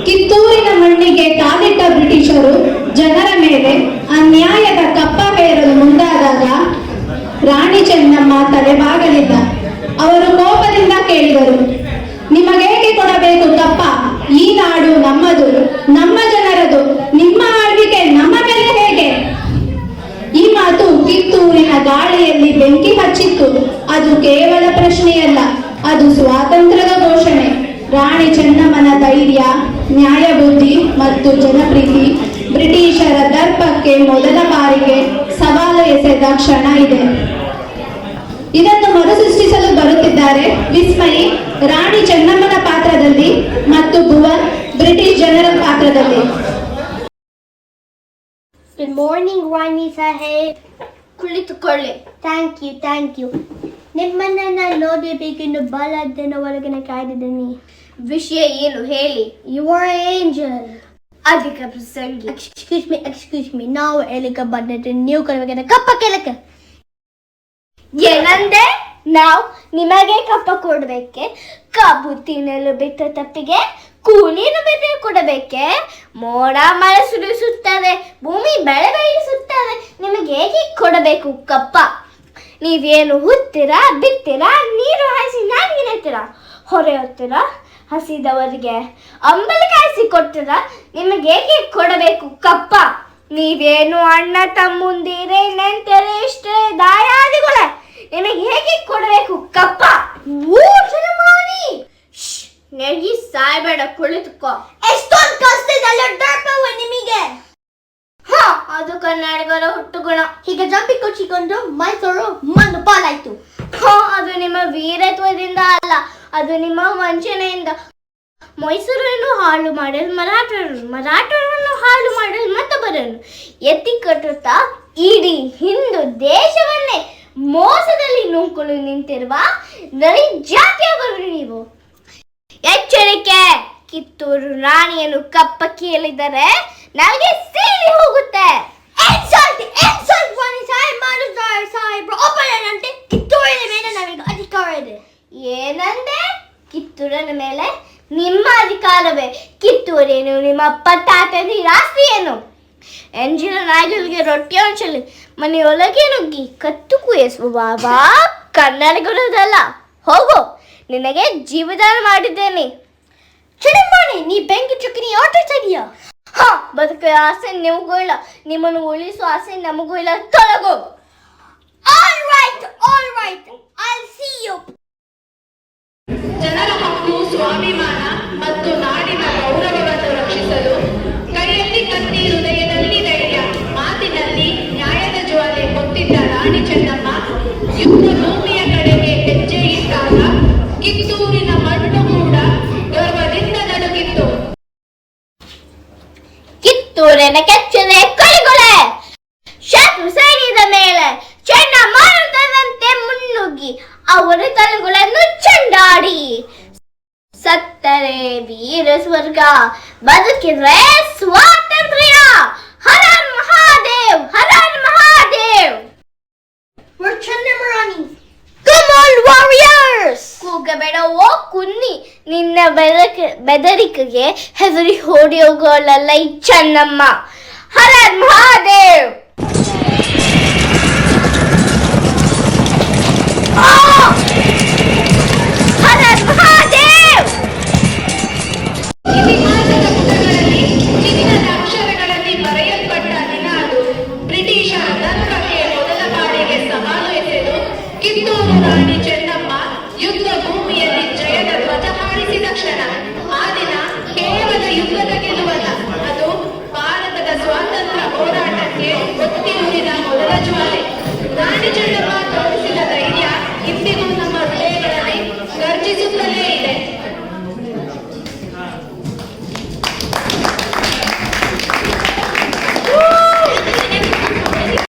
ಕಿತ್ತೂರಿನ ಮಣ್ಣಿಗೆ ಕಾಲಿಟ್ಟ ಬ್ರಿಟಿಷರು ಜನರ ಮೇಲೆ ಅನ್ಯಾಯದ ಕಪ್ಪ ಹೇರಲು ಮುಂದಾದಾಗ ರಾಣಿ ಚೆನ್ನಮ್ಮ ತಲೆಬಾಗಲಿಲ್ಲ. ಅವರು ಕೋಪದಿಂದ ಕೇಳಿದರು, ನಿಮಗೇಕೆ ಕೊಡಬೇಕು ಕಪ್ಪ? ಈ ನಾಡು ನಮ್ಮದು, ನಮ್ಮ ಜನರದು. ನಿಮ್ಮ ಆಳ್ವಿಕೆ ನಮ್ಮ ಮೇಲೆ ಹೇಗೆ? ಈ ಮಾತು ಕಿತ್ತೂರಿನ ಗಾಳಿಯಲ್ಲಿ ಬೆಂಕಿ ಹಚ್ಚಿತ್ತು. ಅದು ಕೇವಲ ಪ್ರಶ್ನೆಯಲ್ಲ, ಅದು ಸ್ವಾತಂತ್ರ್ಯದ ಘೋಷಣೆ. ರಾಣಿ ಚೆನ್ನಮ್ಮನ ಧೈರ್ಯ, ನ್ಯಾಯಬುದ್ಧಿ ಮತ್ತು ಜನಪ್ರೀತಿ ಬ್ರಿಟಿಷರ ದರ್ಪಕ್ಕೆ ಮೊದಲ ಬಾರಿಗೆ ಸವಾಲು ಎಸೆದ ಕ್ಷಣ ಇದೆ. ಇದನ್ನು ಮರುಸೃಷ್ಟಿಸಲು ಬರುತ್ತಿದ್ದಾರೆ ವಿಸ್ಮಯಿ ರಾಣಿ ಚೆನ್ನಮ್ಮನ ಪಾತ್ರದಲ್ಲಿ ಮತ್ತು ಭುವನ್ ಬ್ರಿಟಿಷ್ ಜನರ ಪಾತ್ರದಲ್ಲಿ. Good morning, Rani Sahib. ಕುಳಿತುಕೊಳ್ಳಿ. Thank you. ನಿಮ್ಮನ್ನ ನೋಡಬೇಕೆಂದು ಬಹಳ ದಿನವರೆಗಿನ ಕಾಯ್ದಿದ್ದೀನಿ. ವಿಷಯ ಏನು ಹೇಳಿ? You are an angel. ಅಧಿಕ ಪ್ರಸಂಗಿ. Excuse me. ನಾವು ಎಲ್ಲಿಗೆ ಬಂದಿದ್ದು? ನೀವು ಕೊಡಬೇಕಂತ ಕಪ್ಪ ಕೇಳಕ್ಕೆ. ಏನಂದೆ? ನಾವು ನಿಮಗೆ ಕಪ್ಪ ಕೊಡಬೇಕೆ? ಕಬ್ಬು ತಿನ್ನಲು ಬಿಟ್ಟ ತಪ್ಪಿಗೆ ಕೂಲಿಯನ್ನು ಬೇರೆ ಕೊಡಬೇಕೆ? ಮೋಡ ಮಳೆ ಸುರಿಸುತ್ತದೆ, ಭೂಮಿ ಬೆಳೆ ಬೆಳೆಸುತ್ತದೆ, ನಿಮಗೆ ಹೇಗೆ ಕೊಡಬೇಕು ಕಪ್ಪ? ನೀವೇನು ಹುತ್ತೀರಾ, ಬಿತ್ತೀರಾ, ನೀರು ಹಾಯಿಸಿ ನಾನಿಗೆ ನೆತ್ತೀರಾ, ಹೊರೆ ಹೊತ್ತೀರಾ, ಹಸಿದವರಿಗೆ ಅಂಬಲಿ ಕಾಯಿಸಿ ಕೊಡ್ತೀರಾ, ನಿಮಗೆ ಹೇಗೆ ಕೊಡಬೇಕು ಕಪ್ಪ? ನೀವೇನು ಅಣ್ಣ ತಮ್ಮಂದಿರೇ ನೆಂಟರೇ ಇಷ್ಟೇ ದಾಯಾದಿಗಳೇ, ನಿಮಗೆ ಹೇಗೆ ಕೊಡಬೇಕು ಕಪ್ಪ? ನೆಗಿ ಸಾಯ್ಬೇಡ, ಕುಳಿತುಕೋ. ಎಷ್ಟೊಂದು ಕಷ್ಟದಲ್ಲ ದರ್ಪವ ನಿಮಗೆ. ಅದು ಕನ್ನಡಿಗರ ಹುಟ್ಟುಗುಣ. ಹೀಗೆ ಜಂಪಿ ಕೊಚ್ಚಿಕೊಂಡು ಮೈಸೂರು ಮಣ್ಣು ಪಾಲಾಯ್ತು. ಅದು ನಿಮ್ಮ ವೀರತ್ವದಿಂದ ಅಲ್ಲ, ಅದು ನಿಮ್ಮ ವಂಚನೆಯಿಂದ. ಮೈಸೂರನ್ನು ಹಾಳು ಮಾಡಲು ಮರಾಠರನ್ನು ಹಾಳು ಮಾಡಲು ಮತ್ತೊಬ್ಬರನ್ನು ಎತ್ತಿ ಕಟ್ಟುತ್ತಾ ಇಡೀ ಹಿಂದೂ ದೇಶವನ್ನೇ ಮೋಸದಲ್ಲಿ ನುಂಕಲು ನಿಂತಿರುವ ನರಿ ಜಾತಿಯವರು ನೀವು. ಎಚ್ಚರಿಕೆ! ಕಿತ್ತೂರು ರಾಣಿಯನ್ನು ಕಪ್ಪ ಕೇಳಿದರೆ ನಮಗೆ ಸೀಳಿ ಹೋಗುತ್ತೆ. ಕಿತ್ತೂರಿನ ಮೇಲೆ ನಮಗೆ ಅಧಿಕಾರ ಇದೆ. ಏನಂದೆ? ಕಿತ್ತೂರಿನ ಮೇಲೆ ನಿಮ್ಮ ಅಧಿಕಾರವೇ? ಕಿತ್ತೂರೇನು ನಿಮ್ಮ ಅಪ್ಪ ತಾತನ ಆಸ್ತಿ ಏನು? ಎಂಜಿನ ನಾಯಿಗಳಿಗೆ ರೊಟ್ಟಿ ಹಂಚಲಿ ಮನೆಯೊಳಗೆ ನುಗ್ಗಿ ಕತ್ತು ಕುಯ್ಯಿಸುವ ಕನ್ನಡಿಗರದಲ್ಲ. ಹೋಗು, ನಿನಗೆ ಜೀವದಾನ ಮಾಡಿದ್ದೇನೆ. ಚುಡಿಮಾಣಿ, ನೀ ಬೆಂಕಿ ಚುಕ್ಕಿನಿ ಆಟ ಇದೆಯಾ? ಬದುಕುವ ಆಸೆ ನಿಮಗೂ ಇಲ್ಲ, ನಿಮ್ಮನ್ನು ಉಳಿಸುವ ಆಸೆ ನಮಗೂ ಇಲ್ಲ. ತೊಲಗು. All right, I'll see you. ಜನರ ಹಕ್ಕು, ಸ್ವಾಭಿಮಾನ ಮತ್ತು ನಾಡಿನ ಗೌರವವನ್ನು ರಕ್ಷಿಸಲು ಕೈಯಲ್ಲಿ ಕತ್ತಿ, ಹೃದಯದಲ್ಲಿ ಧೈರ್ಯ, ಮಾತಿನಲ್ಲಿ ನ್ಯಾಯದ ಜ್ವಾಲೆ ಹೊತ್ತಿದ್ದ ರಾಣಿ ಚೆನ್ನಮ್ಮ ಯುದ್ಧ ಭೂಮಿಯ ಕಡೆಗೆ ಹೆಜ್ಜೆ ಇಟ್ಟಾಗ ಕಿತ್ತೂರಿನ ಮಣ್ಣು ಕೂಡ ಗರ್ವದಿಂದ ನಡುಗಿತ್ತು. ಕಿತ್ತೂರಿನ ಕೆಚ್ಚದೆ ಕೈಗೊಳೆ ಶತ್ರು ಸೈನ್ಯದ ಮೇಲೆ ಚಂಡಮಾರುತದಂತೆ ಮುನ್ನುಗ್ಗಿ ಅವರ ತಲೆಗಳನ್ನು ಚೆಂಡಾಡಿ. ಸತ್ತರೆ ವೀರ ಸ್ವರ್ಗ, ಬದುಕಿದ್ರೆ ಸ್ವಾತಂತ್ರ್ಯ. ಹರ ಮಹಾದೇವ್, ಹರ Mahadev. We're Chandamarani. Come on warriors! ಕೂಗಬೇಡ ಓ ಕುನ್ನಿ, ನಿನ್ನ ಬೆದರಿಕೆಗೆ ಹೆದರಿ ಓಡಿ ಹೋಗೋಳಲ್ಲ ಈ ಚೆನ್ನಮ್ಮ. ಹರ ಮಹಾದೇವ್. ಹರ ಮಹಾದೇವ್. ಇತಿಹಾಸದ ಪುಟಗಳಲ್ಲಿ ಚಿನ್ನದ ಅಕ್ಷರಗಳಲ್ಲಿ ಬರೆಯಲ್ಪಟ್ಟ ದಿನ ಅದು. ಬ್ರಿಟಿಷರ ದರ್ಪಕ್ಕೆ ಮೊದಲ ಬಾರಿಗೆ ಸವಾಲು ಎಸೆದು ಕಿತ್ತೂರು ರಾಣಿ ಚೆನ್ನಮ್ಮ ಯುದ್ಧ ಭೂಮಿಯಲ್ಲಿ ಜಯದ ಧ್ವಜ ಹಾರಿಸಿದ ಕ್ಷಣ. ಆ ದಿನ ಕೇವಲ ಯುದ್ಧದ ಗೆಲುವಲ್ಲ, ಅದು ಭಾರತದ ಸ್ವಾತಂತ್ರ್ಯ ಹೋರಾಟಕ್ಕೆ ಒತ್ತಿ ಉರಿದ ಮೊದಲ ಜ್ವಾಲೆ. ರಾಣಿ ಚೆನ್ನಮ್ಮ